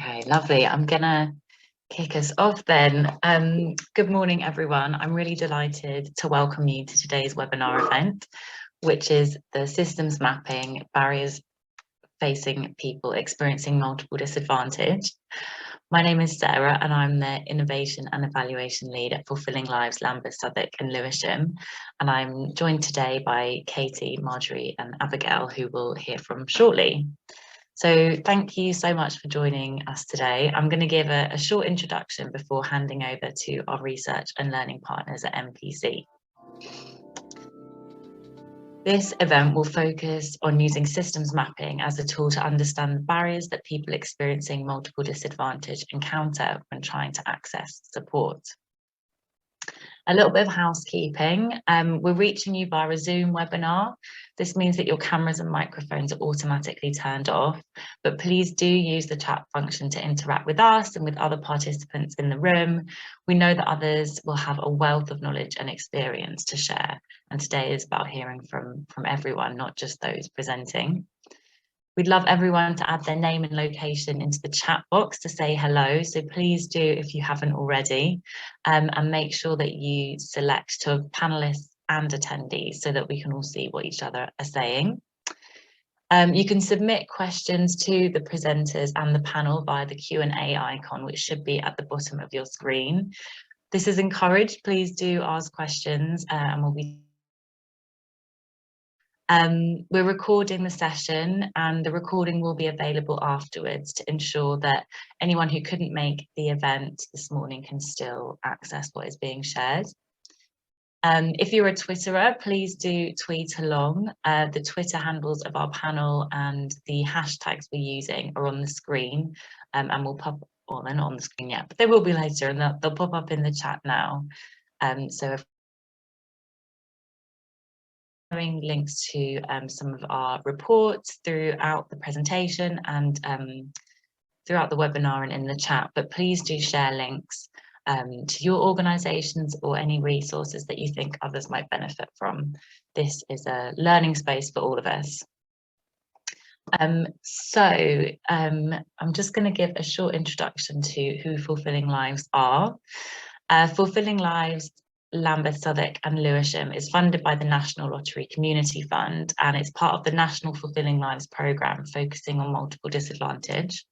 Okay, lovely. I'm gonna kick us off then. Good morning, everyone. I'm really delighted to welcome you to today's webinar event, which is the Systems Mapping Barriers Facing People Experiencing Multiple Disadvantage. My name is Sarah and I'm the Innovation and Evaluation Lead at Fulfilling Lives, Lambeth, Southwark and Lewisham. And I'm joined today by Katie, Marjorie and Abigail, who we'll hear from shortly. So thank you so much for joining us today. I'm going to give a short introduction before handing over to our research and learning partners at MPC. This event will focus on using systems mapping as a tool to understand the barriers that people experiencing multiple disadvantage encounter when trying to access support. A little bit of housekeeping. We're reaching you via a Zoom webinar. This means that your cameras and microphones are automatically turned off, but please do use the chat function to interact with us and with other participants in the room. We know that others will have a wealth of knowledge and experience to share, and today is about hearing from everyone, not just those presenting. We'd love everyone to add their name and location into the chat box to say hello. So please do if you haven't already, and make sure that you select to panelists and attendees so that we can all see what each other are saying. You can submit questions to the presenters and the panel via the Q&A icon, which should be at the bottom of your screen. This is encouraged. Please do ask questions and we'll be we're recording the session and the recording will be available afterwards to ensure that anyone who couldn't make the event this morning can still access what is being shared. If you're a Twitterer, please do tweet along. The Twitter handles of our panel and the hashtags we're using are on the screen and will pop, well, they're not on the screen yet, but they will be later and they'll pop up in the chat now. So if links to some of our reports throughout the presentation and throughout the webinar and in the chat, but please do share links to your organisations or any resources that you think others might benefit from. This is a learning space for all of us. I'm just going to give a short introduction to who Fulfilling Lives are. Fulfilling Lives Lambeth, Southwark and Lewisham is funded by the National Lottery Community Fund and it's part of the National Fulfilling Lives programme focusing on multiple disadvantage.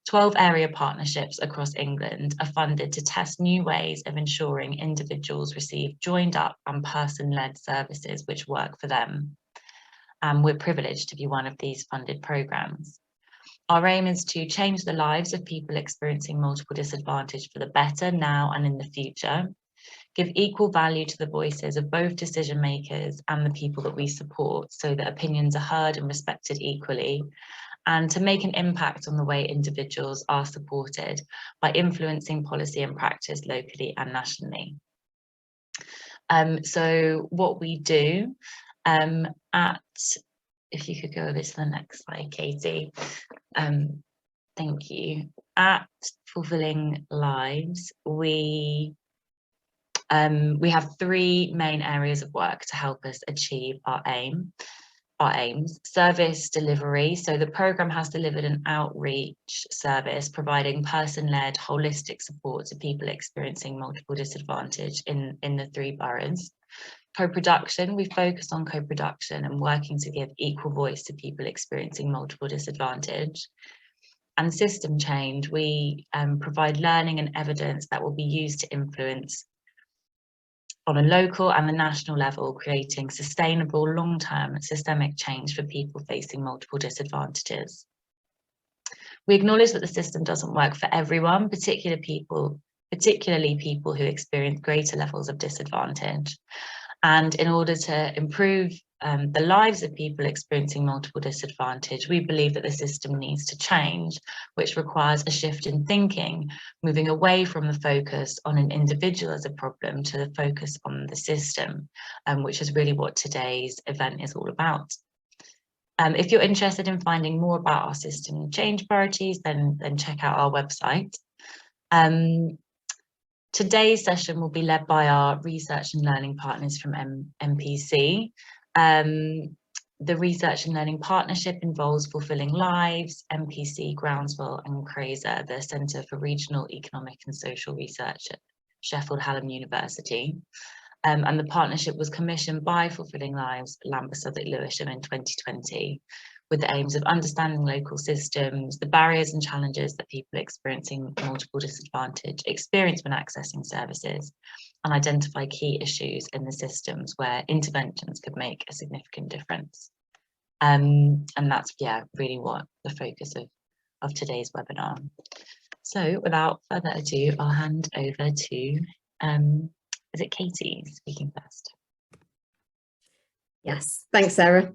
12 area partnerships across England are funded to test new ways of ensuring individuals receive joined up and person-led services which work for them. And we're privileged to be one of these funded programmes. Our aim is to change the lives of people experiencing multiple disadvantage for the better now and in the future, give equal value to the voices of both decision makers and the people that we support so that opinions are heard and respected equally, and to make an impact on the way individuals are supported by influencing policy and practice locally and nationally. So what we do if you could go over to the next slide, Katie. Thank you. At Fulfilling Lives, we have three main areas of work to help us achieve our aims. Service delivery. So the programme has delivered an outreach service providing person-led holistic support to people experiencing multiple disadvantage in the three boroughs. Co-production, we focus on co-production and working to give equal voice to people experiencing multiple disadvantage. And system change, we provide learning and evidence that will be used to influence on a local and the national level, creating sustainable, long-term systemic change for people facing multiple disadvantages. We acknowledge that the system doesn't work for everyone, particularly people who experience greater levels of disadvantage. And in order to improve the lives of people experiencing multiple disadvantage, we believe that the system needs to change, which requires a shift in thinking, moving away from the focus on an individual as a problem to the focus on the system, which is really what today's event is all about. If you're interested in finding more about our system change priorities, then check out our website. Today's session will be led by our research and learning partners from MPC. The Research and Learning Partnership involves Fulfilling Lives, MPC, Groundswell and CRASER, the Centre for Regional Economic and Social Research at Sheffield Hallam University. And the partnership was commissioned by Fulfilling Lives, Lambeth, Southwark, Lewisham in 2020, with the aims of understanding local systems, the barriers and challenges that people experiencing multiple disadvantage experience when accessing services, and identify key issues in the systems where interventions could make a significant difference. And that's, yeah, really what the focus of today's webinar. So without further ado, I'll hand over to, is it Katie speaking first? Yes, thanks, Sarah.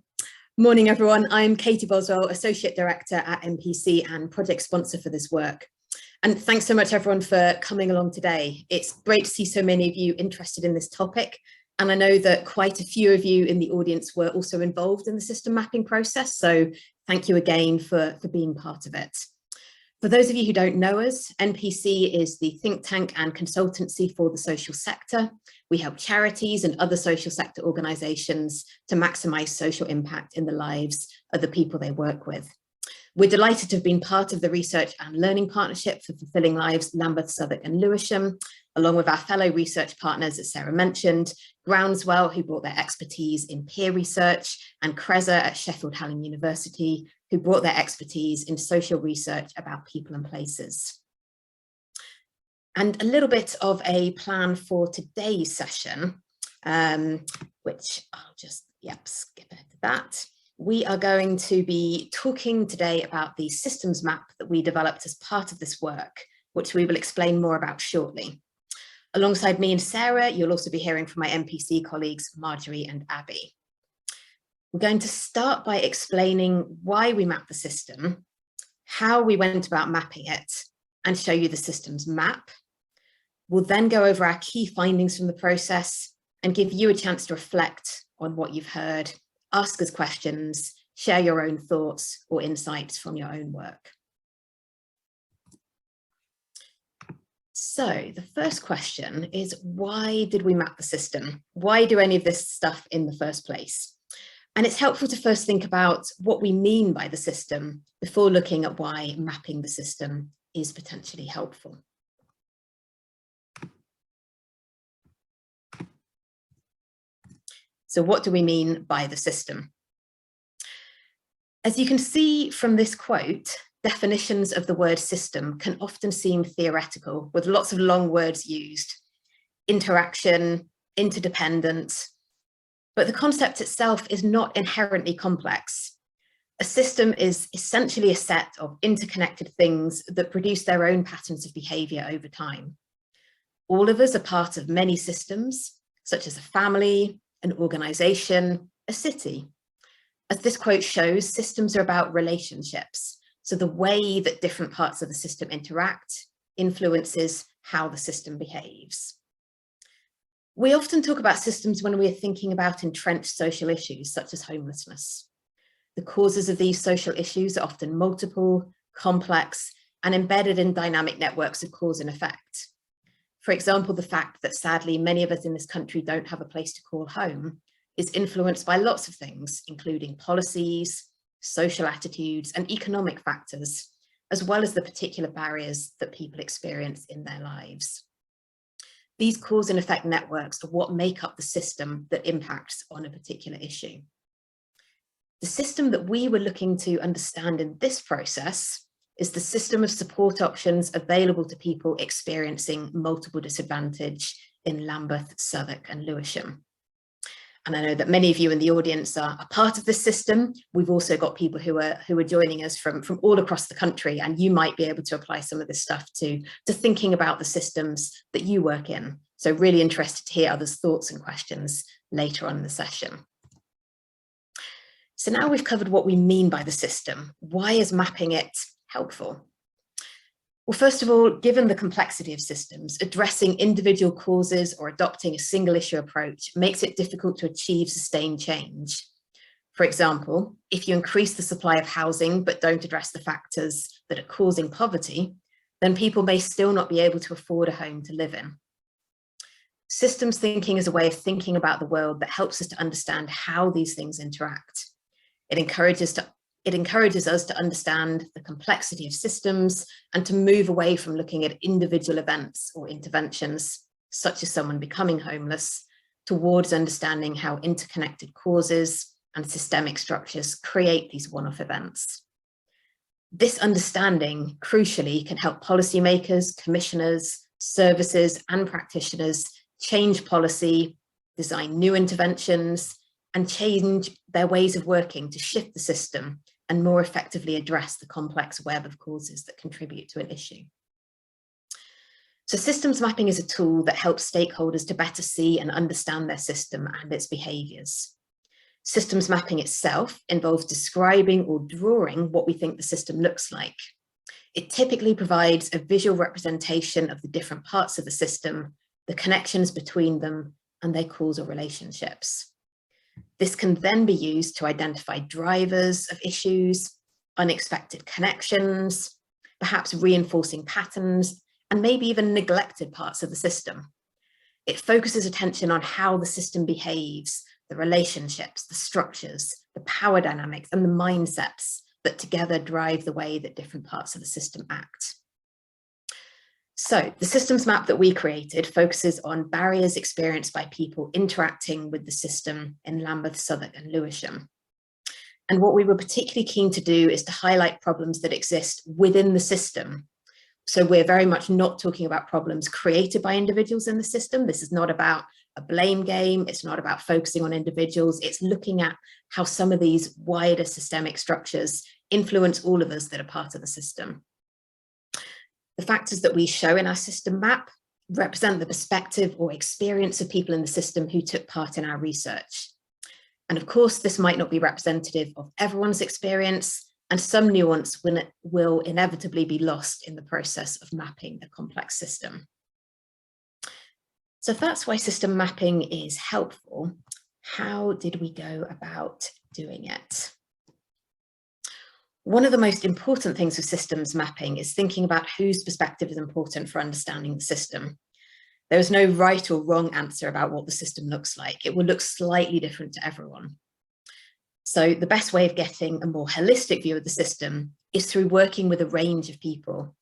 Morning, everyone. I'm Katie Boswell, Associate Director at MPC and project sponsor for this work. And thanks so much, everyone, for coming along today. It's great to see so many of you interested in this topic. And I know that quite a few of you in the audience were also involved in the system mapping process. So thank you again for being part of it. For those of you who don't know us, NPC is the think tank and consultancy for the social sector. We help charities and other social sector organisations to maximise social impact in the lives of the people they work with. We're delighted to have been part of the Research and Learning Partnership for Fulfilling Lives, Lambeth, Southwark and Lewisham, along with our fellow research partners, as Sarah mentioned, Groundswell, who brought their expertise in peer research, and CRASER at Sheffield Hallam University, who brought their expertise in social research about people and places. And a little bit of a plan for today's session, which I'll just, skip ahead to that. We are going to be talking today about the systems map that we developed as part of this work, which we will explain more about shortly. Alongside me and Sarah, you'll also be hearing from my MPC colleagues, Marjorie and Abby. We're going to start by explaining why we mapped the system, how we went about mapping it, and show you the system's map. We'll then go over our key findings from the process and give you a chance to reflect on what you've heard, ask us questions, share your own thoughts or insights from your own work. So the first question is, why did we map the system? Why do any of this stuff in the first place? And it's helpful to first think about what we mean by the system before looking at why mapping the system is potentially helpful. So what do we mean by the system? As you can see from this quote, definitions of the word system can often seem theoretical, with lots of long words used: interaction, interdependence. But the concept itself is not inherently complex. A system is essentially a set of interconnected things that produce their own patterns of behaviour over time. All of us are part of many systems, such as a family, an organisation, a city. As this quote shows, systems are about relationships. So the way that different parts of the system interact influences how the system behaves. We often talk about systems when we're thinking about entrenched social issues, such as homelessness. The causes of these social issues are often multiple, complex, and embedded in dynamic networks of cause and effect. For example, the fact that sadly many of us in this country don't have a place to call home is influenced by lots of things, including policies, social attitudes, and economic factors, as well as the particular barriers that people experience in their lives. These cause and effect networks are what make up the system that impacts on a particular issue. The system that we were looking to understand in this process is the system of support options available to people experiencing multiple disadvantage in Lambeth, Southwark and Lewisham. And I know that many of you in the audience are a part of this system. We've also got people who are joining us from all across the country, and you might be able to apply some of this stuff to thinking about the systems that you work in. So really interested to hear others' thoughts and questions later on in the session. So now we've covered what we mean by the system. Why is mapping it helpful? Well, first of all, given the complexity of systems, addressing individual causes or adopting a single issue approach makes it difficult to achieve sustained change. For example, if you increase the supply of housing but don't address the factors that are causing poverty, then people may still not be able to afford a home to live in. Systems thinking is a way of thinking about the world that helps us to understand how these things interact. It encourages us to understand the complexity of systems and to move away from looking at individual events or interventions, such as someone becoming homeless, towards understanding how interconnected causes and systemic structures create these one-off events. This understanding, crucially, can help policymakers, commissioners, services, and practitioners change policy, design new interventions, and change their ways of working to shift the system and more effectively address the complex web of causes that contribute to an issue. So systems mapping is a tool that helps stakeholders to better see and understand their system and its behaviours. Systems mapping itself involves describing or drawing what we think the system looks like. It typically provides a visual representation of the different parts of the system, the connections between them, and their causal relationships. This can then be used to identify drivers of issues, unexpected connections, perhaps reinforcing patterns, and maybe even neglected parts of the system. It focuses attention on how the system behaves, the relationships, the structures, the power dynamics, and the mindsets that together drive the way that different parts of the system act. So the systems map that we created focuses on barriers experienced by people interacting with the system in Lambeth, Southwark, and Lewisham. And what we were particularly keen to do is to highlight problems that exist within the system. So we're very much not talking about problems created by individuals in the system. This is not about a blame game. It's not about focusing on individuals. It's looking at how some of these wider systemic structures influence all of us that are part of the system. The factors that we show in our system map represent the perspective or experience of people in the system who took part in our research. And of course, this might not be representative of everyone's experience, and some nuance will inevitably be lost in the process of mapping a complex system. So if that's why system mapping is helpful, how did we go about doing it? One of the most important things with systems mapping is thinking about whose perspective is important for understanding the system. There is no right or wrong answer about what the system looks like. It will look slightly different to everyone. So the best way of getting a more holistic view of the system is through working with a range of people.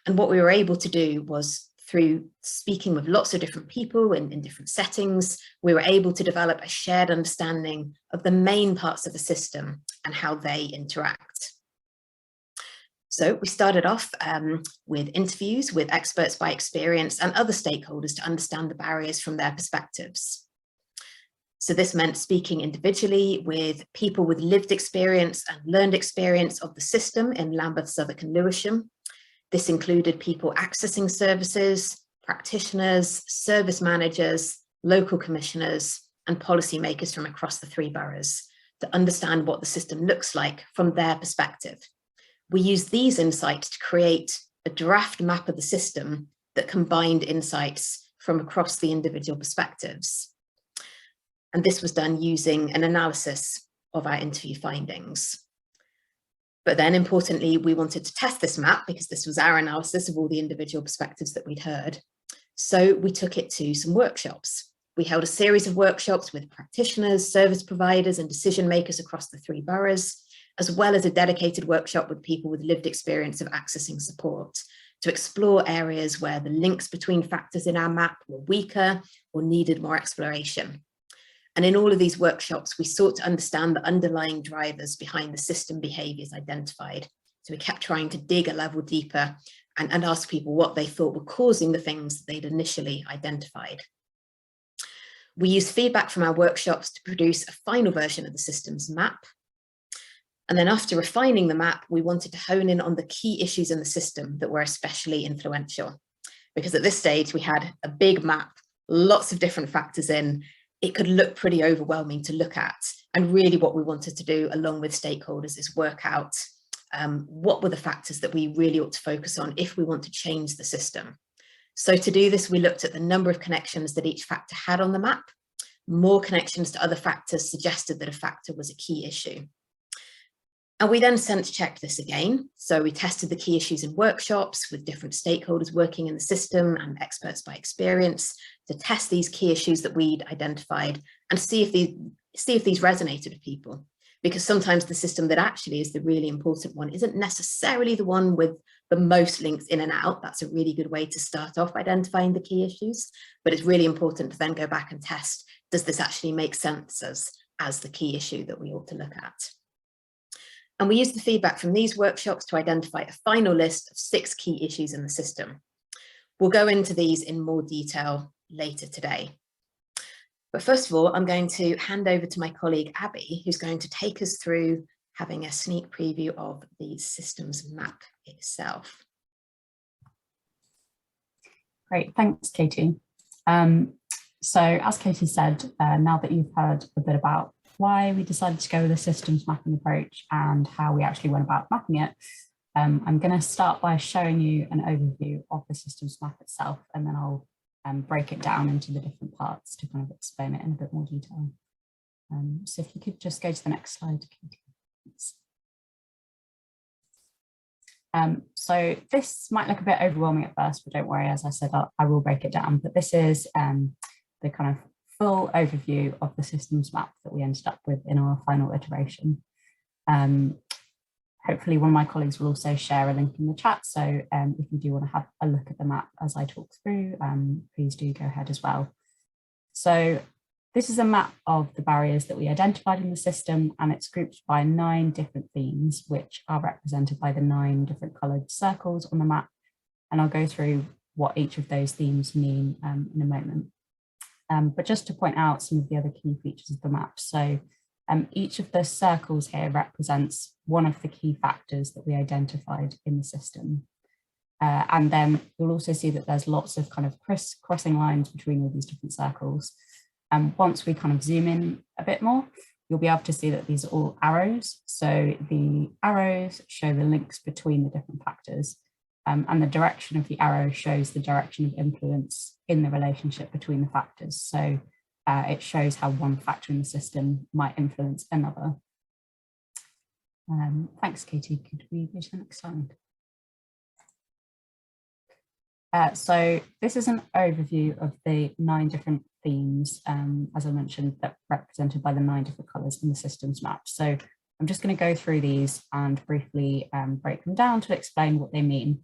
And what we were able to do was, through speaking with lots of different people in different settings, we were able to develop a shared understanding of the main parts of the system and how they interact. So we started off with interviews with experts by experience and other stakeholders to understand the barriers from their perspectives. So this meant speaking individually with people with lived experience and learned experience of the system in Lambeth, Southwark, and Lewisham. This included people accessing services, practitioners, service managers, local commissioners, and policymakers from across the three boroughs to understand what the system looks like from their perspective. We used these insights to create a draft map of the system that combined insights from across the individual perspectives. And this was done using an analysis of our interview findings. But then importantly, we wanted to test this map because this was our analysis of all the individual perspectives that we'd heard. So we took it to some workshops. We held a series of workshops with practitioners, service providers, and decision makers across the three boroughs, as well as a dedicated workshop with people with lived experience of accessing support to explore areas where the links between factors in our map were weaker or needed more exploration. And in all of these workshops, we sought to understand the underlying drivers behind the system behaviours identified. So we kept trying to dig a level deeper and ask people what they thought were causing the things that they'd initially identified. We used feedback from our workshops to produce a final version of the systems map. And then after refining the map, we wanted to hone in on the key issues in the system that were especially influential. Because at this stage, we had a big map, lots of different factors in. It could look pretty overwhelming to look at. And really what we wanted to do along with stakeholders is work out what were the factors that we really ought to focus on if we want to change the system. So to do this, we looked at the number of connections that each factor had on the map. More connections to other factors suggested that a factor was a key issue. And we then sense checked this again. So we tested the key issues in workshops with different stakeholders working in the system and experts by experience to test these key issues that we'd identified and see if these resonated with people. because sometimes the system that actually is the really important one isn't necessarily the one with the most links in and out. That's a really good way to start off identifying the key issues, but it's really important to then go back and test, does this actually make sense as the key issue that we ought to look at? And we use the feedback from these workshops to identify a final list of 6 key issues in the system. We'll go into these in more detail later today. But first of all, I'm going to hand over to my colleague, Abby, who's going to take us through having a sneak preview of the systems map itself. Great, thanks, Katie. So as Katie said, now that you've heard a bit about why we decided to go with a systems mapping approach and how we actually went about mapping it, I'm going to start by showing you an overview of the systems map itself, and then I'll break it down into the different parts to kind of explain it in a bit more detail. So if you could just go to the next slide, Katie. So this might look a bit overwhelming at first, but don't worry, as I said, I will break it down. But this is the kind of full overview of the systems map that we ended up with in our final iteration. Hopefully one of my colleagues will also share a link in the chat. So if you do want to have a look at the map as I talk through, please do go ahead as well. So this is a map of the barriers that we identified in the system, and it's grouped by 9 different themes, which are represented by the 9 different coloured circles on the map. And I'll go through what each of those themes mean in a moment. But just to point out some of the other key features of the map. So each of the circles here represents one of the key factors that we identified in the system. And then you'll also see that there's lots of kind of crossing lines between all these different circles. Once we kind of zoom in a bit more, you'll be able to see that these are all arrows. So the arrows show the links between the different factors, and the direction of the arrow shows the direction of influence in the relationship between the factors. So it shows how one factor in the system might influence another. Thanks, Katie. Could we go to the next slide? So this is an overview of the 9 different themes, as I mentioned, that are represented by the 9 different colours in the systems map. So I'm just going to go through these and briefly break them down to explain what they mean.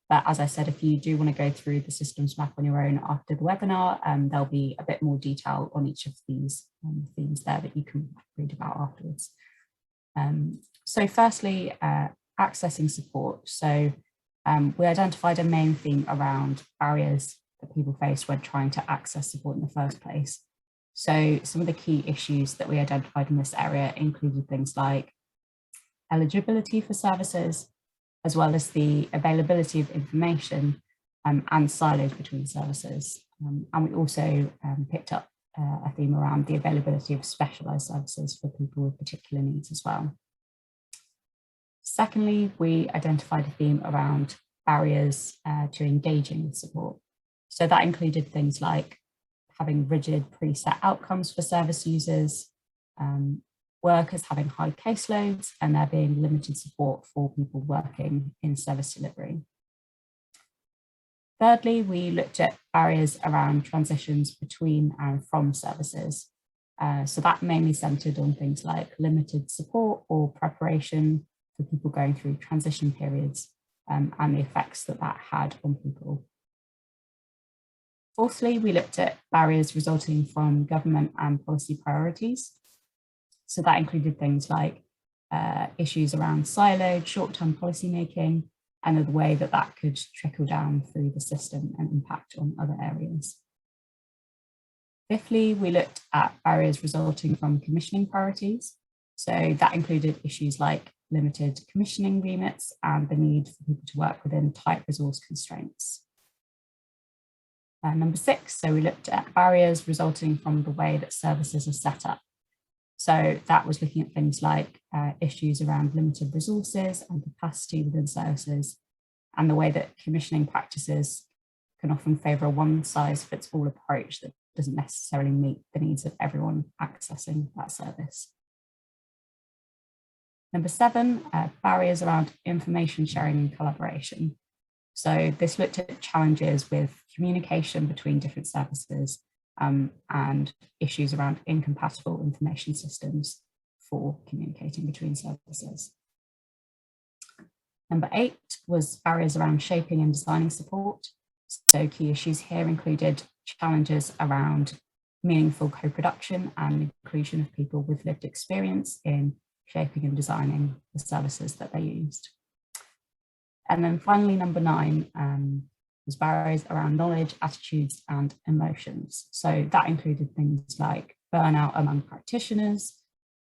But as I said, if you do want to go through the systems map on your own after the webinar, there'll be a bit more detail on each of these themes there that you can read about afterwards. So firstly, accessing support. So we identified a main theme around barriers that people face when trying to access support in the first place. So some of the key issues that we identified in this area included things like eligibility for services, as well as the availability of information and siloage between services. And we also picked up a theme around the availability of specialised services for people with particular needs as well. Secondly, we identified a theme around barriers to engaging with support. So that included things like having rigid preset outcomes for service users, workers having high caseloads, and there being limited support for people working in service delivery. Thirdly, we looked at barriers around transitions between and from services. So that mainly centred on things like limited support or preparation for people going through transition periods, and the effects that that had on people. Fourthly, we looked at barriers resulting from government and policy priorities. So that included things like issues around siloed short-term policy making, and the way that that could trickle down through the system and impact on other areas. Fifthly, we looked at barriers resulting from commissioning priorities. So that included issues like limited commissioning remits and the need for people to work within tight resource constraints. Number 6, so we looked at barriers resulting from the way that services are set up. So that was looking at things like issues around limited resources and capacity within services, and the way that commissioning practices can often favour a one-size-fits-all approach that doesn't necessarily meet the needs of everyone accessing that service. Number 7, barriers around information sharing and collaboration. So this looked at challenges with communication between different services and issues around incompatible information systems for communicating between services. Number 8 was barriers around shaping and designing support. So key issues here included challenges around meaningful co-production and inclusion of people with lived experience in shaping and designing the services that they used. And then finally, number 9 was barriers around knowledge, attitudes, and emotions. So that included things like burnout among practitioners,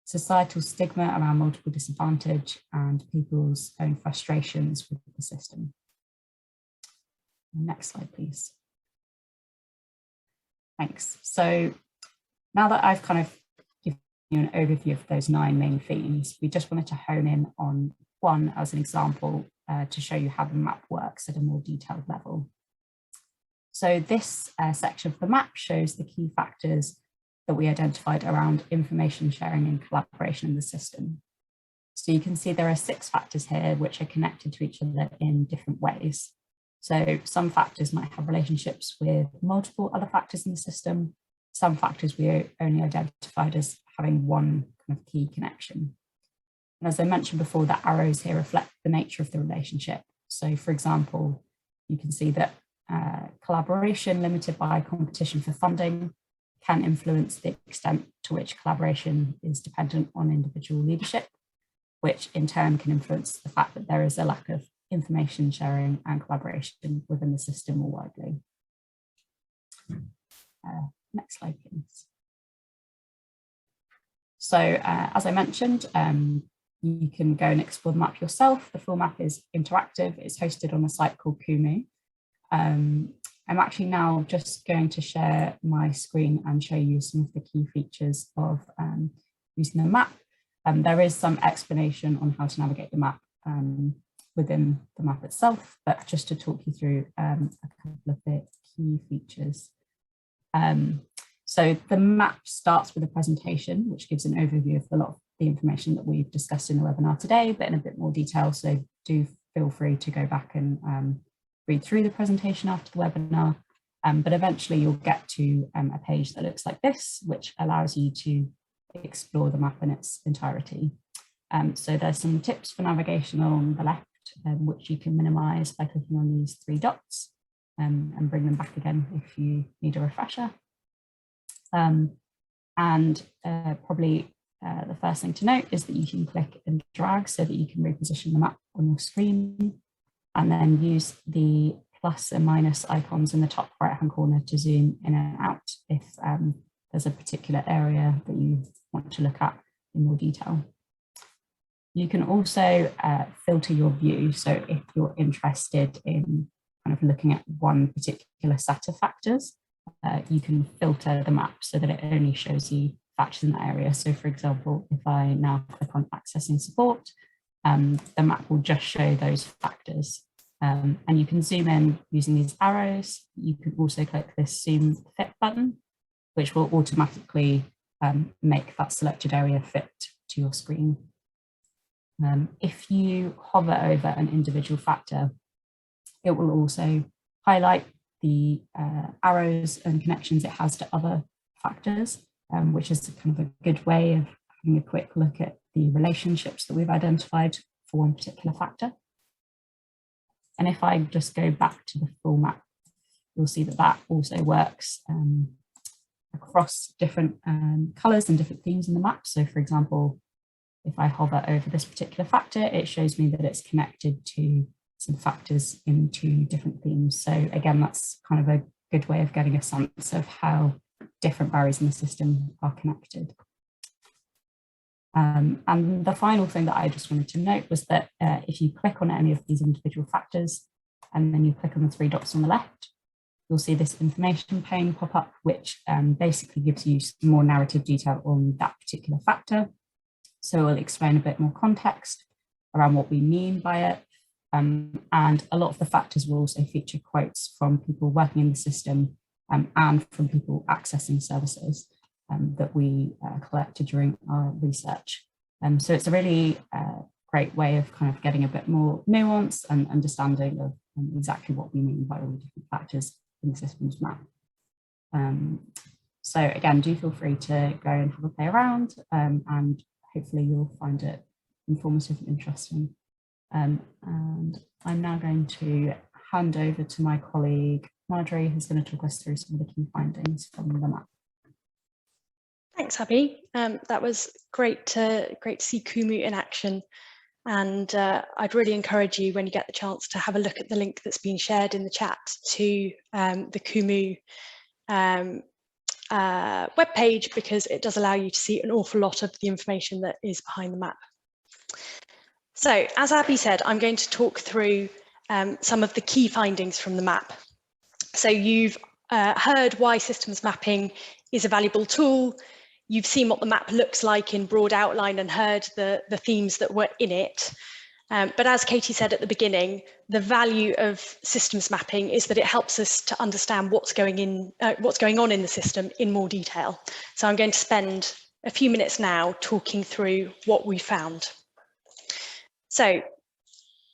societal stigma around multiple disadvantage, and people's own frustrations with the system. Next slide, please. Thanks. So now that I've kind of given you an overview of those 9 main themes, we just wanted to hone in on one as an example to show you how the map works at a more detailed level. So this section of the map shows the key factors that we identified around information sharing and collaboration in the system. So you can see there are 6 factors here which are connected to each other in different ways. So some factors might have relationships with multiple other factors in the system. Some factors we only identified as having one kind of key connection. And as I mentioned before, the arrows here reflect the nature of the relationship. So for example, you can see that collaboration limited by competition for funding can influence the extent to which collaboration is dependent on individual leadership, which in turn can influence the fact that there is a lack of information sharing and collaboration within the system more widely. Next slide, please. So as I mentioned, you can go and explore the map yourself. The full map is interactive. It's hosted on a site called Kumu. I'm actually now just going to share my screen and show you some of the key features of using the map. There is some explanation on how to navigate the map within the map itself, but just to talk you through a couple of the key features. So the map starts with a presentation, which gives an overview of a lot of the information that we've discussed in the webinar today, but in a bit more detail. So do feel free to go back and read through the presentation after the webinar. But eventually you'll get to a page that looks like this, which allows you to explore the map in its entirety. So there's some tips for navigation on the left, which you can minimize by clicking on these 3 dots and bring them back again if you need a refresher. Probably the first thing to note is that you can click and drag so that you can reposition the map on your screen, and then use the plus and minus icons in the top right-hand corner to zoom in and out if there's a particular area that you want to look at in more detail. You can also filter your view. So if you're interested in kind of looking at one particular set of factors, you can filter the map so that it only shows you factors in that area. So for example, if I now click on accessing support, the map will just show those factors. And you can zoom in using these arrows. You can also click this zoom fit button, which will automatically make that selected area fit to your screen. If you hover over an individual factor, it will also highlight the arrows and connections it has to other factors, which is kind of a good way of having a quick look at the relationships that we've identified for one particular factor. And if I just go back to the full map, you'll see that that also works across different colours and different themes in the map. So for example, if I hover over this particular factor, it shows me that it's connected to some factors in 2 different themes. So again, that's kind of a good way of getting a sense of how different barriers in the system are connected. And the final thing that I just wanted to note was that if you click on any of these individual factors and then you click on the 3 dots on the left, you'll see this information pane pop up, which basically gives you some more narrative detail on that particular factor. So we'll explain a bit more context around what we mean by it. And a lot of the factors will also feature quotes from people working in the system and from people accessing services that we collected during our research. So it's a really great way of kind of getting a bit more nuance and understanding of exactly what we mean by all the different factors in the systems map. So again, do feel free to go and have a play around and hopefully you'll find it informative and interesting. And I'm now going to hand over to my colleague Marjorie, who's going to talk us through some of the key findings from the map. Thanks, Abby. That was great to see Kumu in action. And I'd really encourage you, when you get the chance, to have a look at the link that's been shared in the chat to the Kumu webpage, because it does allow you to see an awful lot of the information that is behind the map. So, as Abby said, I'm going to talk through some of the key findings from the map. So you've heard why systems mapping is a valuable tool. You've seen what the map looks like in broad outline and heard the themes that were in it. But as Katie said at the beginning, the value of systems mapping is that it helps us to understand what's going on in the system in more detail. So I'm going to spend a few minutes now talking through what we found. So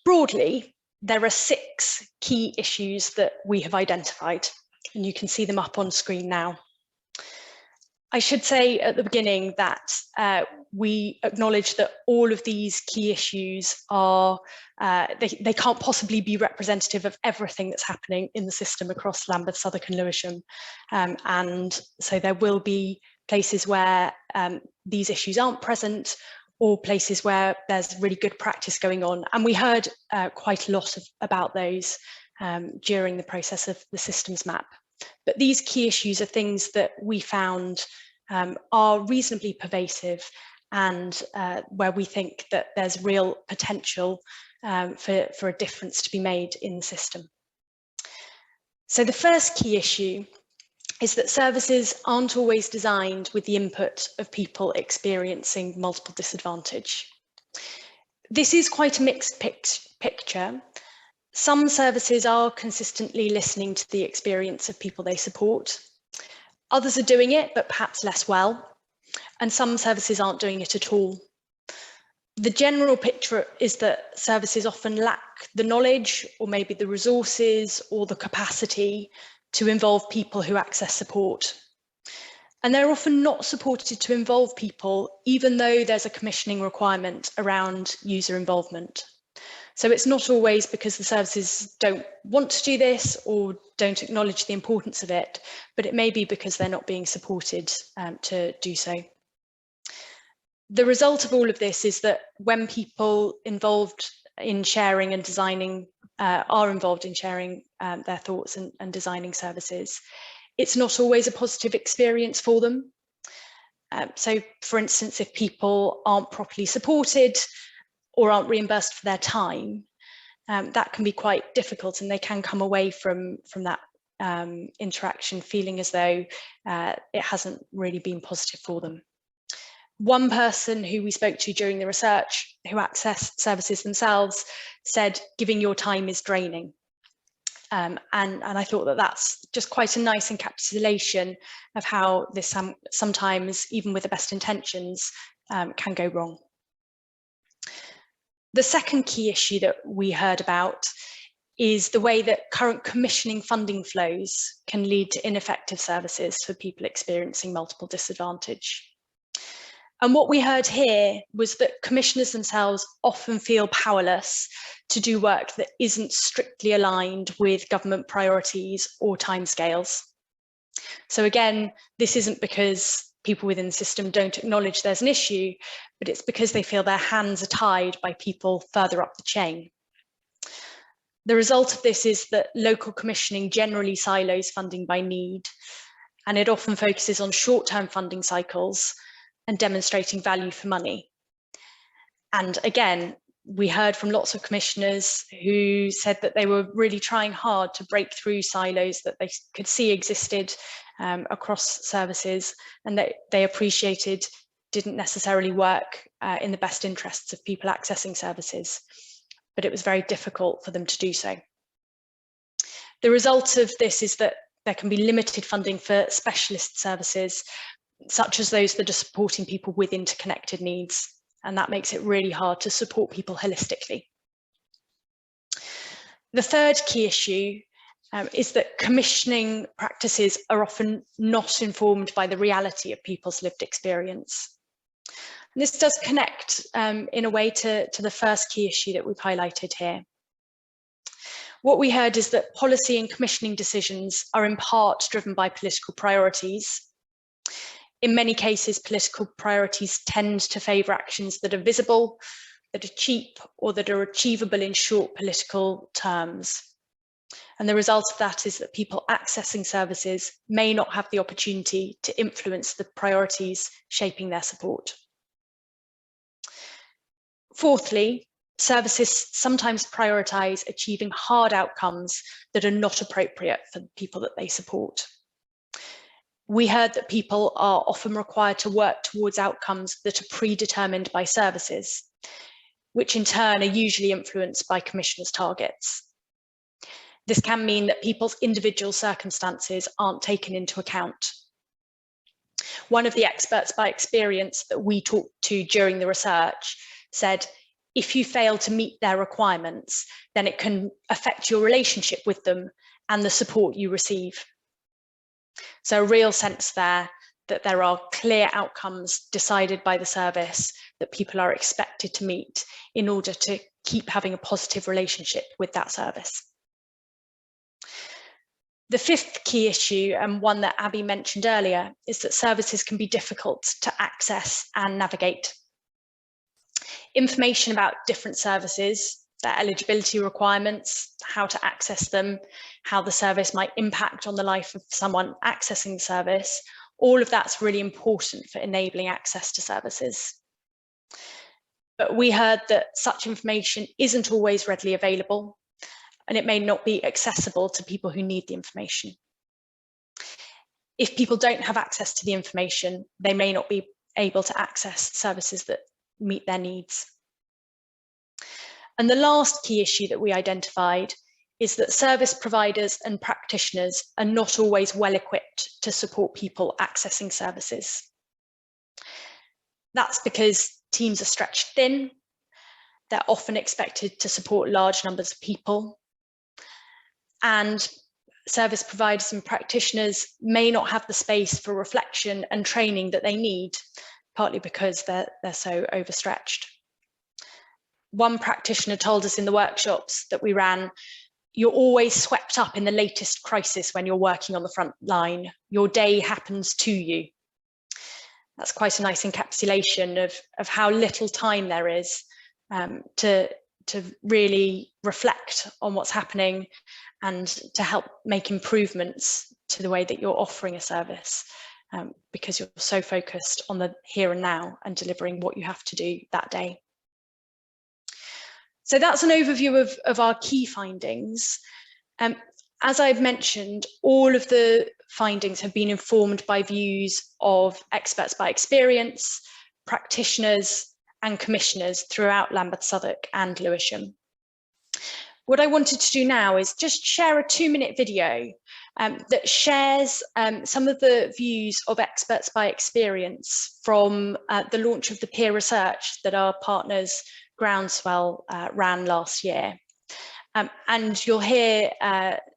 broadly, there are 6 key issues that we have identified, and you can see them up on screen now. I should say at the beginning that we acknowledge that all of these key issues are, they can't possibly be representative of everything that's happening in the system across Lambeth, Southwark and Lewisham. And so there will be places where these issues aren't present, or places where there's really good practice going on. And we heard quite a lot about those during the process of the systems map. But these key issues are things that we found are reasonably pervasive, and where we think that there's real potential for a difference to be made in the system. So the first key issue is that services aren't always designed with the input of people experiencing multiple disadvantage. This is quite a mixed picture. Some services are consistently listening to the experience of people they support. Others are doing it, but perhaps less well. And some services aren't doing it at all. The general picture is that services often lack the knowledge, or maybe the resources or the capacity to involve people who access support. And they're often not supported to involve people, even though there's a commissioning requirement around user involvement. So it's not always because the services don't want to do this or don't acknowledge the importance of it, but it may be because they're not being supported to do so. The result of all of this is that when people involved in sharing and designing are involved in sharing their thoughts and designing services, it's not always a positive experience for them. So for instance, if people aren't properly supported or aren't reimbursed for their time, that can be quite difficult, and they can come away from that interaction feeling as though it hasn't really been positive for them. One person who we spoke to during the research, who accessed services themselves, said giving your time is draining. And I thought that that's just quite a nice encapsulation of how this sometimes, even with the best intentions, can go wrong. The second key issue that we heard about is the way that current commissioning funding flows can lead to ineffective services for people experiencing multiple disadvantage. And what we heard here was that commissioners themselves often feel powerless to do work that isn't strictly aligned with government priorities or timescales. So again, this isn't because people within the system don't acknowledge there's an issue, but it's because they feel their hands are tied by people further up the chain. The result of this is that local commissioning generally silos funding by need, and it often focuses on short-term funding cycles and demonstrating value for money. And again, we heard from lots of commissioners who said that they were really trying hard to break through silos that they could see existed across services, and that they appreciated didn't necessarily work in the best interests of people accessing services, but it was very difficult for them to do so. The result of this is that there can be limited funding for specialist services, such as those that are supporting people with interconnected needs, and that makes it really hard to support people holistically. The third key issue is that commissioning practices are often not informed by the reality of people's lived experience. And this does connect in a way to the first key issue that we've highlighted here. What we heard is that policy and commissioning decisions are in part driven by political priorities. In many cases, political priorities tend to favour actions that are visible, that are cheap, or that are achievable in short political terms. And the result of that is that people accessing services may not have the opportunity to influence the priorities shaping their support. Fourthly, services sometimes prioritise achieving hard outcomes that are not appropriate for the people that they support. We heard that people are often required to work towards outcomes that are predetermined by services, which in turn are usually influenced by commissioners' targets. This can mean that people's individual circumstances aren't taken into account. One of the experts by experience that we talked to during the research said, if you fail to meet their requirements, then it can affect your relationship with them and the support you receive. So a real sense there that there are clear outcomes decided by the service that people are expected to meet in order to keep having a positive relationship with that service. The fifth key issue, and one that Abby mentioned earlier, is that services can be difficult to access and navigate. Information about different services, their eligibility requirements, how to access them, how the service might impact on the life of someone accessing the service, all of that's really important for enabling access to services. But we heard that such information isn't always readily available, and it may not be accessible to people who need the information. If people don't have access to the information, they may not be able to access services that meet their needs. And the last key issue that we identified is that service providers and practitioners are not always well equipped to support people accessing services. That's because teams are stretched thin, they're often expected to support large numbers of people, and service providers and practitioners may not have the space for reflection and training that they need, partly because they're so overstretched. One practitioner told us in the workshops that we ran, you're always swept up in the latest crisis when you're working on the front line. Your day happens to you. That's quite a nice encapsulation of how little time there is to really reflect on what's happening and to help make improvements to the way that you're offering a service, because you're so focused on the here and now and delivering what you have to do that day. So that's an overview of our key findings. As I've mentioned, all of the findings have been informed by views of experts by experience, practitioners and commissioners throughout Lambeth, Southwark and Lewisham. What I wanted to do now is just share a 2-minute video that shares some of the views of experts by experience from the launch of the peer research that our partners Groundswell ran last year. And you'll hear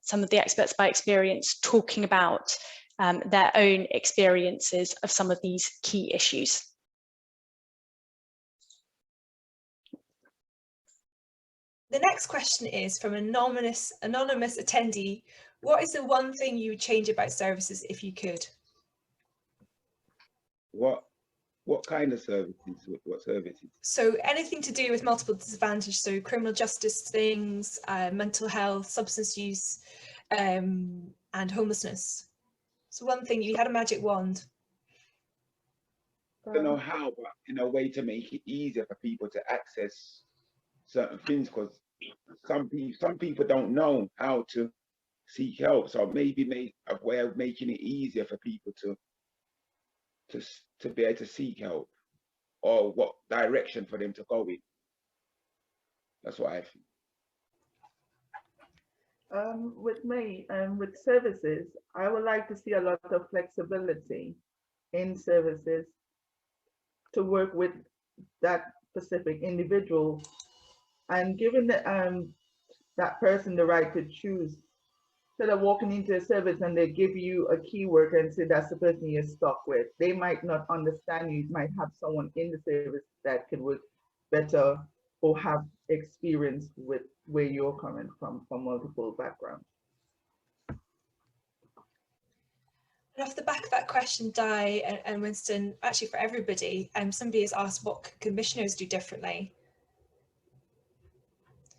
some of the experts by experience talking about their own experiences of some of these key issues. The next question is from an anonymous attendee. What is the one thing you would change about services if you could? What kind of services? What services? So anything to do with multiple disadvantage, so criminal justice things, mental health, substance use, and homelessness. So one thing, you had a magic wand. I don't know how, but in a way to make it easier for people to access certain things, because some people don't know how to seek help. So maybe make a way of making it easier for people to be able to seek help, or what direction for them to go in. That's what I think. With me, with services, I would like to see a lot of flexibility in services to work with that specific individual, and giving that person the right to choose instead of walking into a service and they give you a key worker and say that's the person you're stuck with, they might not understand you. You might have someone in the service that could work better or have experience with where you're coming from multiple backgrounds. And off the back of that question, Di and Winston, actually for everybody, somebody has asked what could commissioners do differently?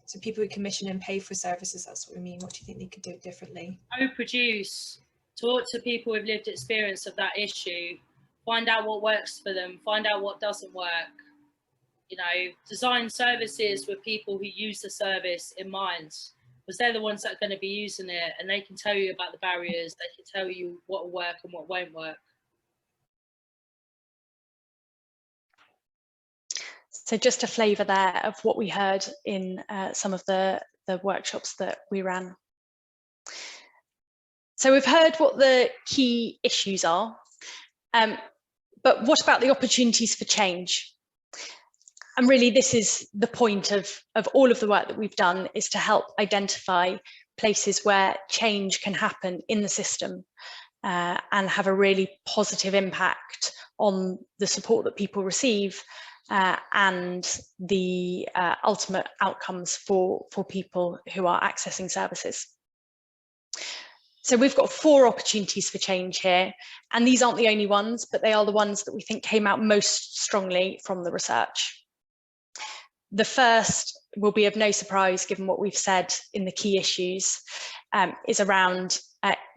So people who commission and pay for services, that's what we mean. What do you think they could do differently? Co-produce, talk to people with lived experience of that issue, find out what works for them, find out what doesn't work. You know, design services with people who use the service in mind, because they're the ones that are going to be using it, and they can tell you about the barriers, they can tell you what will work and what won't work. So just a flavour there of what we heard in some of the workshops that we ran. So we've heard what the key issues are, but what about the opportunities for change? And really this is the point of all of the work that we've done, is to help identify places where change can happen in the system and have a really positive impact on the support that people receive and the ultimate outcomes for people who are accessing services. So we've got 4 opportunities for change here, and these aren't the only ones, but they are the ones that we think came out most strongly from the research. The first will be of no surprise given what we've said in the key issues, is around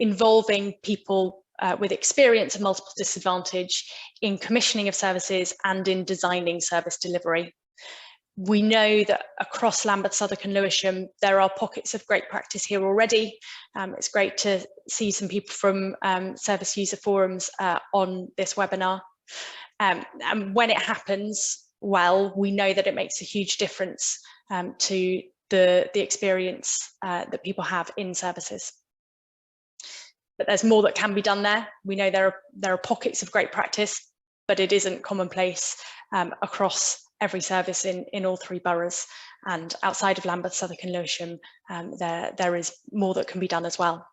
involving people with experience of multiple disadvantage in commissioning of services and in designing service delivery. We know that across Lambeth, Southwark and Lewisham, there are pockets of great practice here already. It's great to see some people from service user forums on this webinar. And when it happens well, we know that it makes a huge difference to the experience that people have in services. But there's more that can be done there. We know there are pockets of great practice, but it isn't commonplace across every service in all 3 boroughs, and outside of Lambeth, Southwark and Lewisham, there is more that can be done as well.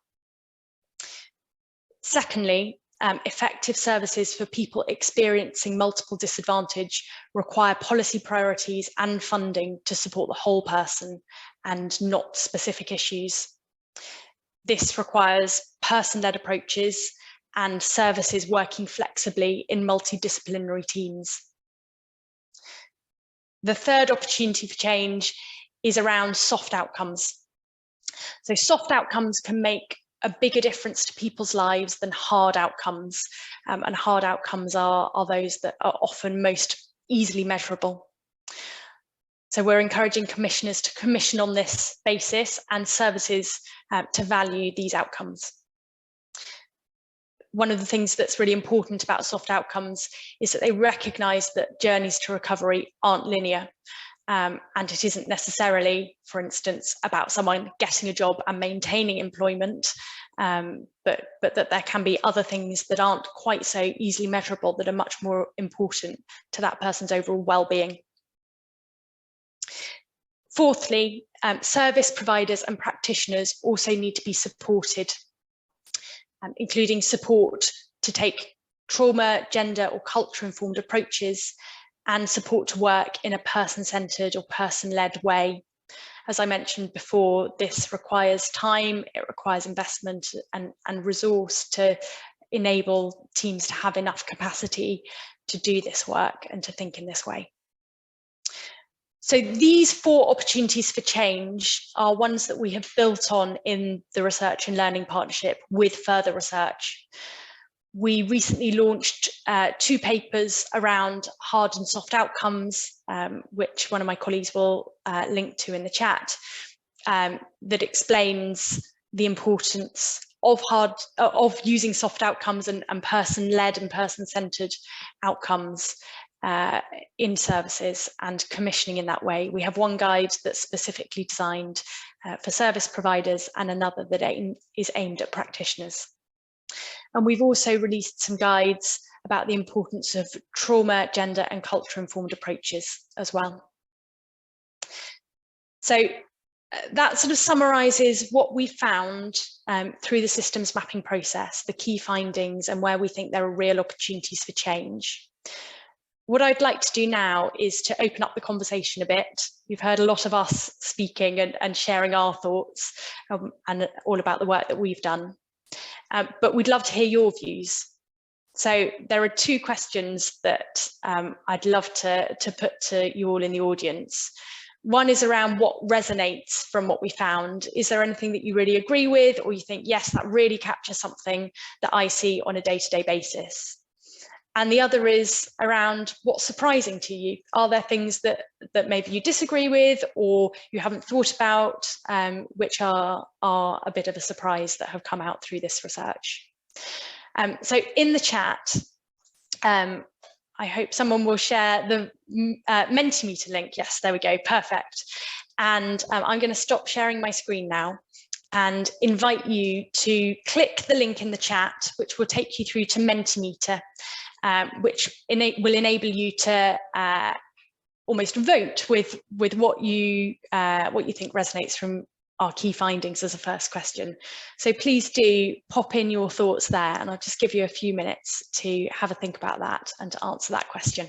Secondly, effective services for people experiencing multiple disadvantage require policy priorities and funding to support the whole person and not specific issues. This requires person-led approaches and services working flexibly in multidisciplinary teams. The third opportunity for change is around soft outcomes. So soft outcomes can make a bigger difference to people's lives than hard outcomes, and hard outcomes are those that are often most easily measurable. So we're encouraging commissioners to commission on this basis and services to value these outcomes. One of the things that's really important about soft outcomes is that they recognise that journeys to recovery aren't linear. And it isn't necessarily, for instance, about someone getting a job and maintaining employment, but that there can be other things that aren't quite so easily measurable that are much more important to that person's overall well-being. Fourthly, service providers and practitioners also need to be supported, including support to take trauma, gender or culture-informed approaches and support to work in a person-centred or person-led way. As I mentioned before, this requires time, it requires investment and resource to enable teams to have enough capacity to do this work and to think in this way. So these 4 opportunities for change are ones that we have built on in the Research and Learning Partnership with further research. We recently launched 2 papers around hard and soft outcomes, which one of my colleagues will link to in the chat, that explains the importance of using soft outcomes and person-led and person-centred outcomes in services and commissioning in that way. We have one guide that's specifically designed for service providers and another that is aimed at practitioners. And we've also released some guides about the importance of trauma, gender and culture informed approaches as well. So that sort of summarises what we found through the systems mapping process, the key findings, and where we think there are real opportunities for change. What I'd like to do now is to open up the conversation a bit. You've heard a lot of us speaking and sharing our thoughts and all about the work that we've done, but we'd love to hear your views. So there are two questions that I'd love to put to you all in the audience. One is around what resonates from what we found. Is there anything that you really agree with, or you think, yes, that really captures something that I see on a day-to-day basis? And the other is around what's surprising to you. Are there things that maybe you disagree with or you haven't thought about, which are a bit of a surprise that have come out through this research? So in the chat, I hope someone will share the Mentimeter link. Yes, there we go, perfect. And I'm going to stop sharing my screen now and invite you to click the link in the chat, which will take you through to Mentimeter, which will enable you to almost vote with what you think resonates from our key findings as a first question. So please do pop in your thoughts there, and I'll just give you a few minutes to have a think about that and to answer that question.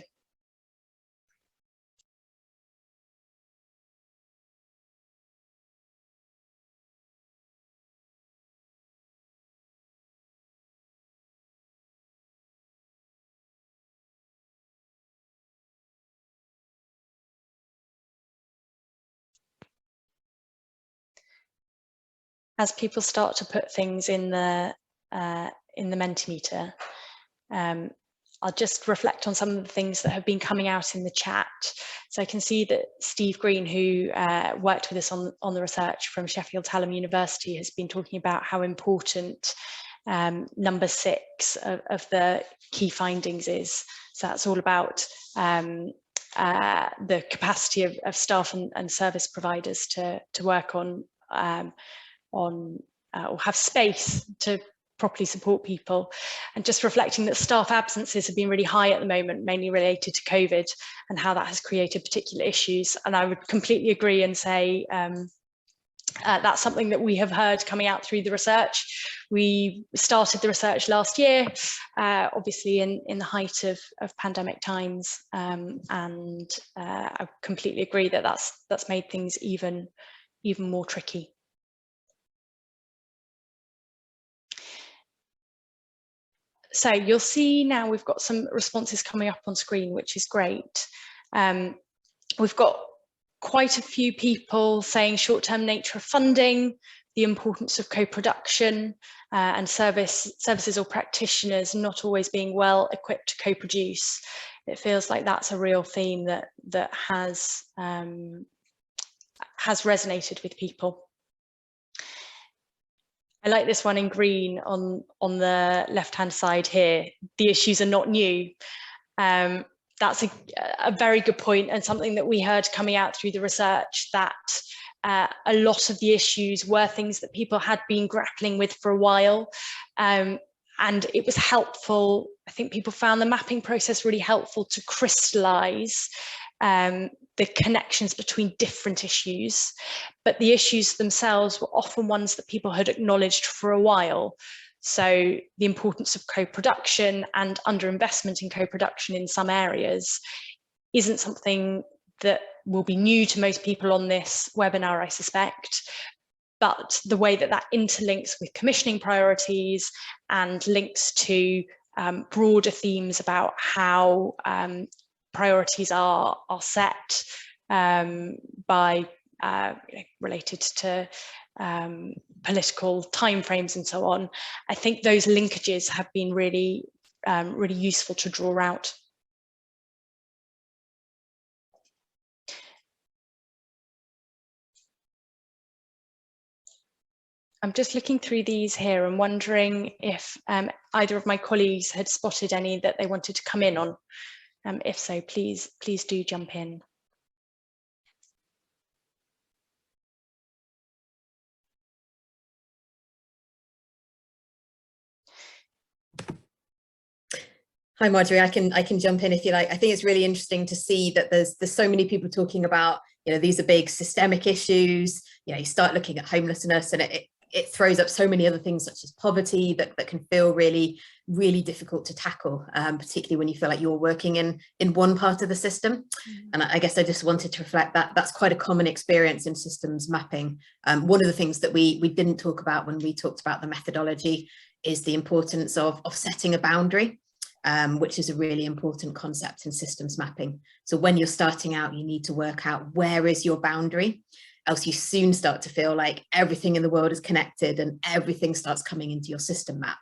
As people start to put things in the Mentimeter, I'll just reflect on some of the things that have been coming out in the chat. So I can see that Steve Green, who worked with us on the research from Sheffield Hallam University, has been talking about how important number 6 of the key findings is. So that's all about the capacity of staff and service providers to work on or have space to properly support people, and just reflecting that staff absences have been really high at the moment, mainly related to COVID, and how that has created particular issues. And I would completely agree and say that's something that we have heard coming out through the research. We started the research last year, obviously in the height of pandemic times, and I completely agree that that's made things even more tricky. So you'll see now we've got some responses coming up on screen, which is great. We've got quite a few people saying short-term nature of funding, the importance of co-production, and services or practitioners not always being well equipped to co-produce. It feels like that's a real theme that has resonated with people. I like this one in green on the left-hand side here. The issues are not new. That's a very good point, and something that we heard coming out through the research, that a lot of the issues were things that people had been grappling with for a while. And it was helpful. I think people found the mapping process really helpful to crystallize the connections between different issues, but the issues themselves were often ones that people had acknowledged for a while. So the importance of co-production and underinvestment in co-production in some areas isn't something that will be new to most people on this webinar, I suspect, but the way that interlinks with commissioning priorities and links to broader themes about how priorities are set by related to political timeframes and so on. I think those linkages have been really useful to draw out. I'm just looking through these here and wondering if either of my colleagues had spotted any that they wanted to come in on. If so, please do jump in. Hi, Marjorie, I can jump in if you like. I think it's really interesting to see that there's so many people talking about You know, these are big systemic issues. You know, you start looking at homelessness and it throws up so many other things such as poverty that can feel really, really difficult to tackle, particularly when you feel like you're working in one part of the system. And I guess I just wanted to reflect that that's quite a common experience in systems mapping. One of the things that we didn't talk about when we talked about the methodology is the importance of setting a boundary, which is a really important concept in systems mapping. So when you're starting out, you need to work out where is your boundary, else you soon start to feel like everything in the world is connected and everything starts coming into your system map.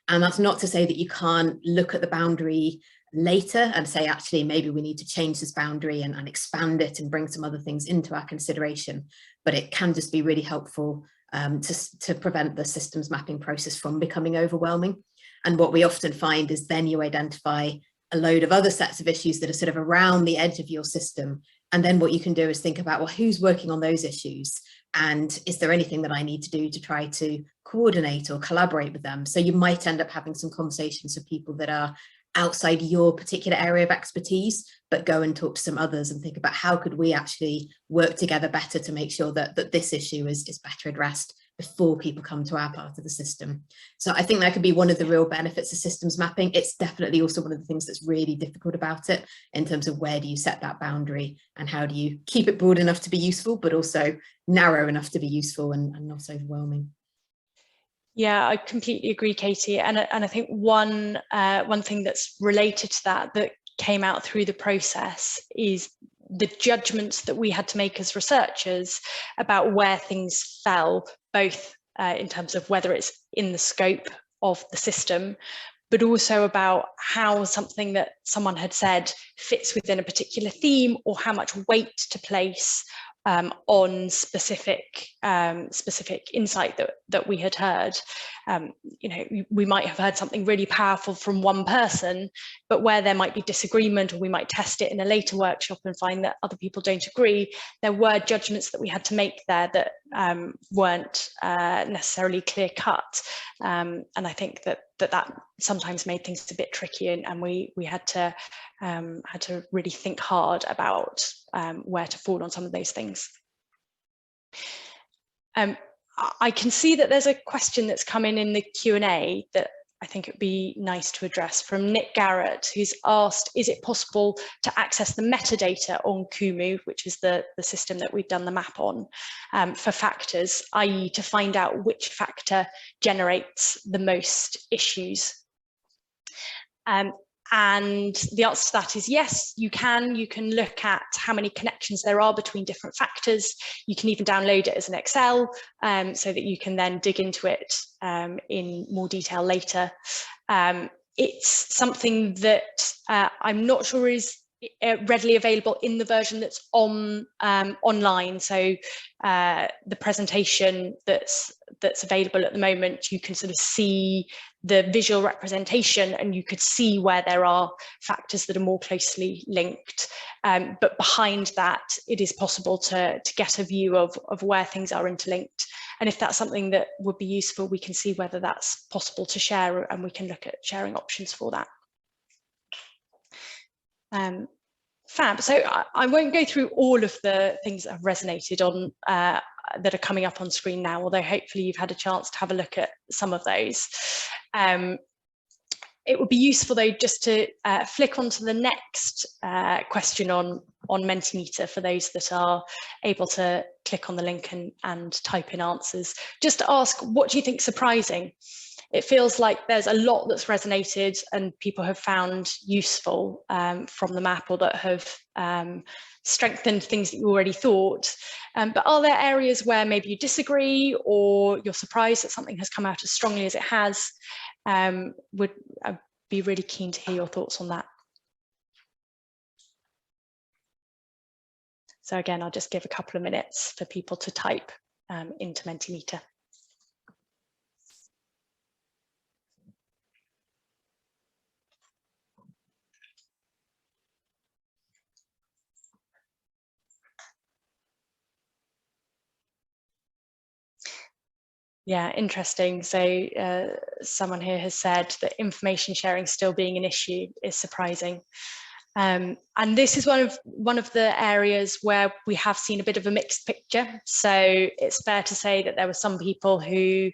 And that's not to say that you can't look at the boundary later and say, actually, maybe we need to change this boundary and expand it and bring some other things into our consideration. But it can just be really helpful to prevent the systems mapping process from becoming overwhelming. And what we often find is then you identify a load of other sets of issues that are sort of around the edge of your system. And then what you can do is think about, well, who's working on those issues? And is there anything that I need to do to try to coordinate or collaborate with them? So you might end up having some conversations with people that are outside your particular area of expertise, but go and talk to some others and think about how could we actually work together better to make sure that this issue is better addressed before people come to our part of the system. So I think that could be one of the real benefits of systems mapping. It's definitely also one of the things that's really difficult about it in terms of where do you set that boundary and how do you keep it broad enough to be useful, but also narrow enough to be useful and not overwhelming. Yeah, I completely agree, Katie. And I think one thing that's related to that came out through the process is the judgments that we had to make as researchers about where things fell, both in terms of whether it's in the scope of the system, but also about how something that someone had said fits within a particular theme or how much weight to place on specific insight that we had heard. You know, we might have heard something really powerful from one person, but where there might be disagreement, or we might test it in a later workshop and find that other people don't agree, there were judgments that we had to make there that weren't necessarily clear cut. And I think that sometimes made things a bit tricky, and we had to really think hard about where to fall on some of those things. I can see that there's a question that's come in the Q&A that I think it would be nice to address, from Nick Garrett, who's asked, is it possible to access the metadata on Kumu, which is the system that we've done the map on, for factors, i.e. to find out which factor generates the most issues? And the answer to that is yes, you can. You can look at how many connections there are between different factors. You can even download it as an Excel so that you can then dig into it in more detail later. It's something that I'm not sure is readily available in the version that's online. So the presentation that's available at the moment, you can sort of see the visual representation and you could see where there are factors that are more closely linked. But behind that, it is possible to get a view of where things are interlinked. And if that's something that would be useful, we can see whether that's possible to share, and we can look at sharing options for that. Fab. So I won't go through all of the things that have resonated on that are coming up on screen now, although hopefully you've had a chance to have a look at some of those. It would be useful though just to flick onto the next question on Mentimeter for those that are able to click on the link and type in answers. Just to ask, what do you think surprising? It feels like there's a lot that's resonated and people have found useful from the map, or that have strengthened things that you already thought. But are there areas where maybe you disagree, or you're surprised that something has come out as strongly as it has? I'd be really keen to hear your thoughts on that. So again, I'll just give a couple of minutes for people to type into Mentimeter. Yeah, interesting. So someone here has said that information sharing still being an issue is surprising. And this is one of the areas where we have seen a bit of a mixed picture. So it's fair to say that there were some people who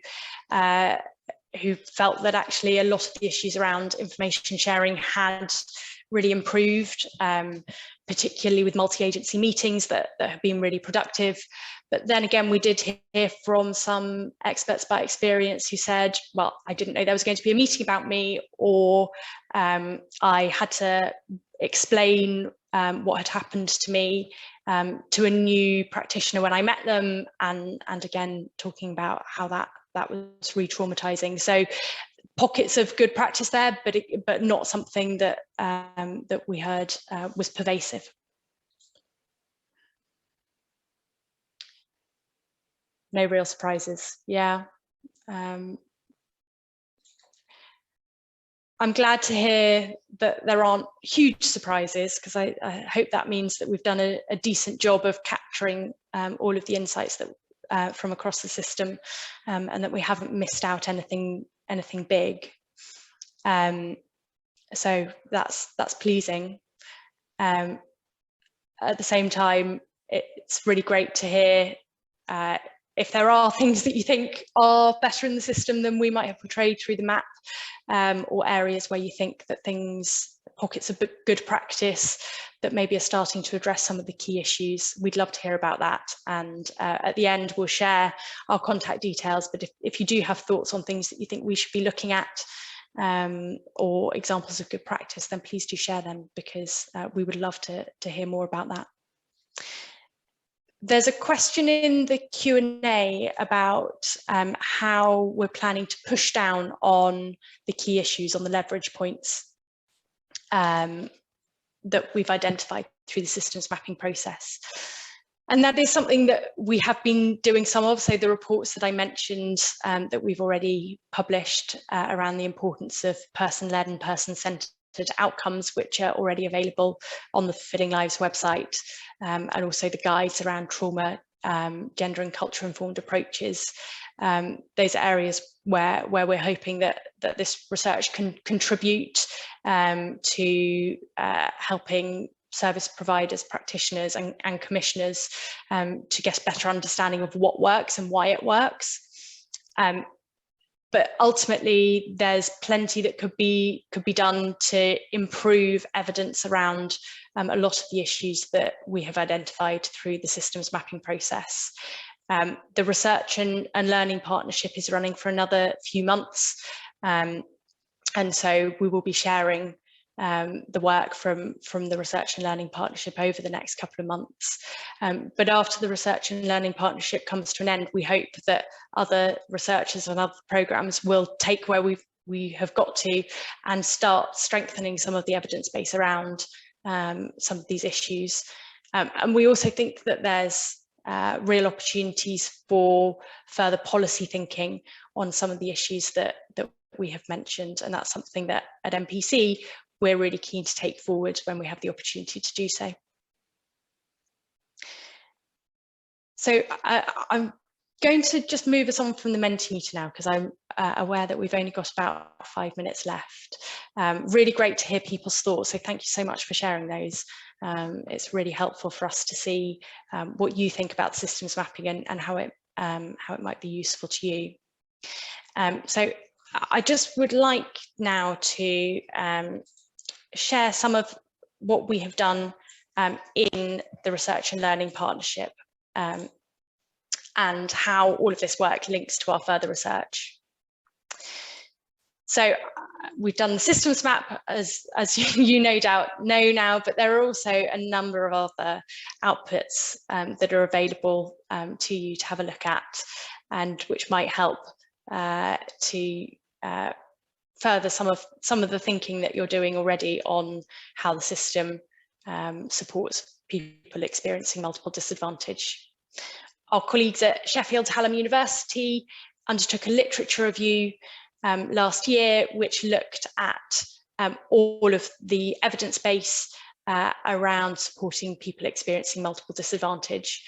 felt that actually a lot of the issues around information sharing had really improved, particularly with multi-agency meetings that have been really productive. But then again, we did hear from some experts by experience who said, well, I didn't know there was going to be a meeting about me, or I had to explain what had happened to me to a new practitioner when I met them, and again, talking about how that was re-traumatizing. So pockets of good practice there, but not something that that we heard was pervasive. No real surprises. Yeah. I'm glad to hear that there aren't huge surprises, because I hope that means that we've done a decent job of capturing all of the insights that from across the system, and that we haven't missed out anything big. So that's pleasing. At the same time, it's really great to hear if there are things that you think are better in the system than we might have portrayed through the map, or areas where you think that pockets of good practice that maybe are starting to address some of the key issues. We'd love to hear about that. And at the end, we'll share our contact details. But if you do have thoughts on things that you think we should be looking at, or examples of good practice, then please do share them, because we would love to hear more about that. There's a question in the Q&A about how we're planning to push down on the key issues, on the leverage points that we've identified through the systems mapping process. And that is something that we have been doing some of. So the reports that I mentioned that we've already published around the importance of person-led and person-centered outcomes, which are already available on the Fulfilling Lives website, and also the guides around trauma, gender and culture informed approaches. Those are areas where we're hoping that this research can contribute to helping service providers, practitioners and commissioners to get a better understanding of what works and why it works. But ultimately, there's plenty that could be done to improve evidence around a lot of the issues that we have identified through the systems mapping process. The research and learning partnership is running for another few months, and so we will be sharing the work from the research and learning partnership over the next couple of months. But after the research and learning partnership comes to an end, we hope that other researchers and other programs will take where we have got to and start strengthening some of the evidence base around some of these issues. And we also think that there's real opportunities for further policy thinking on some of the issues that we have mentioned, and that's something that at MPC we're really keen to take forward when we have the opportunity to do so. So I'm going to just move us on from the Mentimeter now, because I'm aware that we've only got about 5 minutes left. Really great to hear people's thoughts, so thank you so much for sharing those. It's really helpful for us to see what you think about systems mapping and how it might be useful to you. So I just would like now to share some of what we have done in the research and learning partnership, and how all of this work links to our further research. So we've done the systems map, as you no doubt know now, but there are also a number of other outputs that are available to you to have a look at, and which might help to further some of the thinking that you're doing already on how the system supports people experiencing multiple disadvantage. Our colleagues at Sheffield Hallam University undertook a literature review last year, which looked at all of the evidence base around supporting people experiencing multiple disadvantage.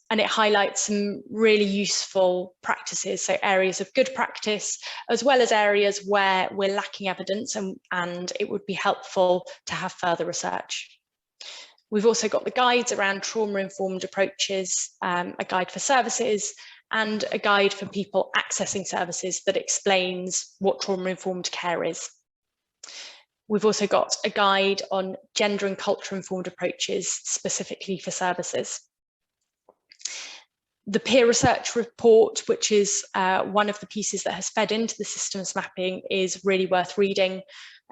and it highlights some really useful practices, so areas of good practice, as well as areas where we're lacking evidence and it would be helpful to have further research. We've also got the guides around trauma-informed approaches, a guide for services, and a guide for people accessing services that explains what trauma-informed care is. We've also got a guide on gender and culture-informed approaches specifically for services. The peer research report, which is one of the pieces that has fed into the systems mapping, is really worth reading.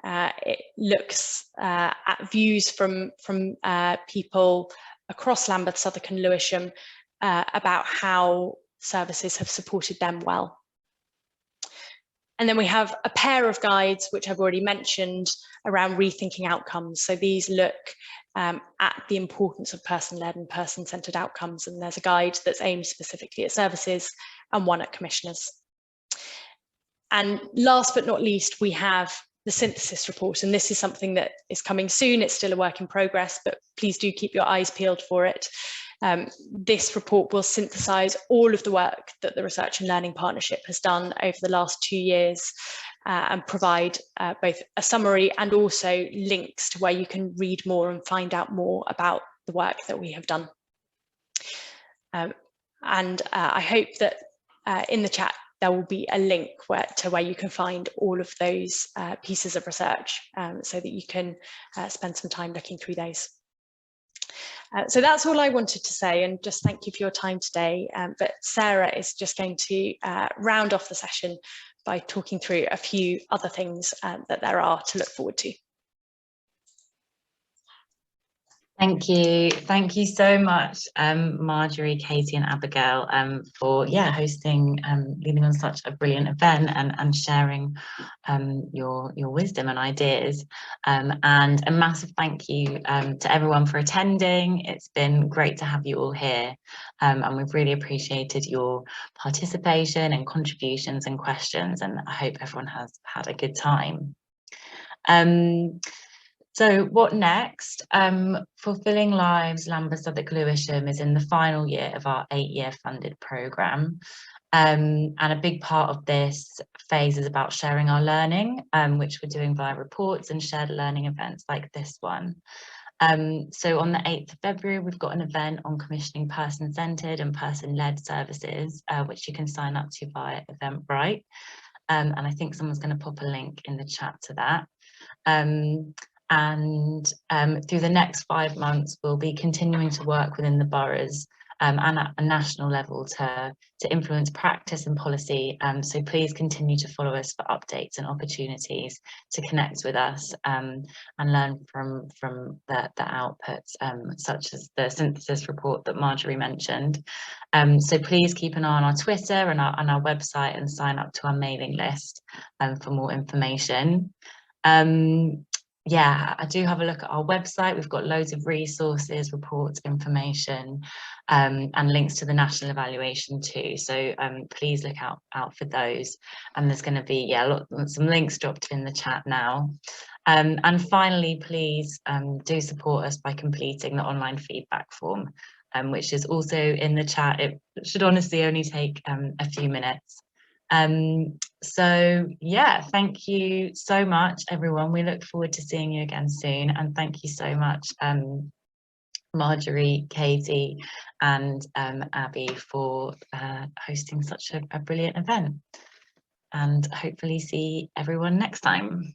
It looks at views from people across Lambeth, Southwark and Lewisham about how services have supported them well. And then we have a pair of guides, which I've already mentioned, around rethinking outcomes. So these look at the importance of person-led and person-centred outcomes. And there's a guide that's aimed specifically at services and one at commissioners. And last but not least, we have the synthesis report. And this is something that is coming soon. It's still a work in progress, but please do keep your eyes peeled for it. This report will synthesize all of the work that the Research and Learning Partnership has done over the last 2 years and provide both a summary and also links to where you can read more and find out more about the work that we have done. I hope that in the chat there will be a link to where you can find all of those pieces of research so that you can spend some time looking through those. So that's all I wanted to say, and just thank you for your time today. But Sarah is just going to round off the session by talking through a few other things that there are to look forward to. Thank you so much, Marjorie, Katie and Abigail, for hosting, leading on such a brilliant event and sharing your wisdom and ideas. And a massive thank you to everyone for attending. It's been great to have you all here, and we've really appreciated your participation and contributions and questions, and I hope everyone has had a good time. So what next? Fulfilling Lives, Lambeth, Southwark, Lewisham is in the final year of our 8-year funded programme. And a big part of this phase is about sharing our learning, which we're doing via reports and shared learning events like this one. So on the 8th of February, we've got an event on commissioning person-centred and person-led services, which you can sign up to via Eventbrite. And I think someone's going to pop a link in the chat to that. And through the next 5 months, we'll be continuing to work within the boroughs and at a national level to influence practice and policy. So please continue to follow us for updates and opportunities to connect with us and learn from the outputs, such as the synthesis report that Marjorie mentioned. So please keep an eye on our Twitter and our website and sign up to our mailing list for more information. Yeah, I do have a look at our website. We've got loads of resources, reports, information, and links to the national evaluation too. So please look out for those. And there's going to be some links dropped in the chat now. And finally, please do support us by completing the online feedback form, which is also in the chat. It should honestly only take a few minutes. So yeah, thank you so much, everyone. We look forward to seeing you again soon, and thank you so much, Marjorie, Katie and Abby for hosting such a brilliant event, and hopefully see everyone next time.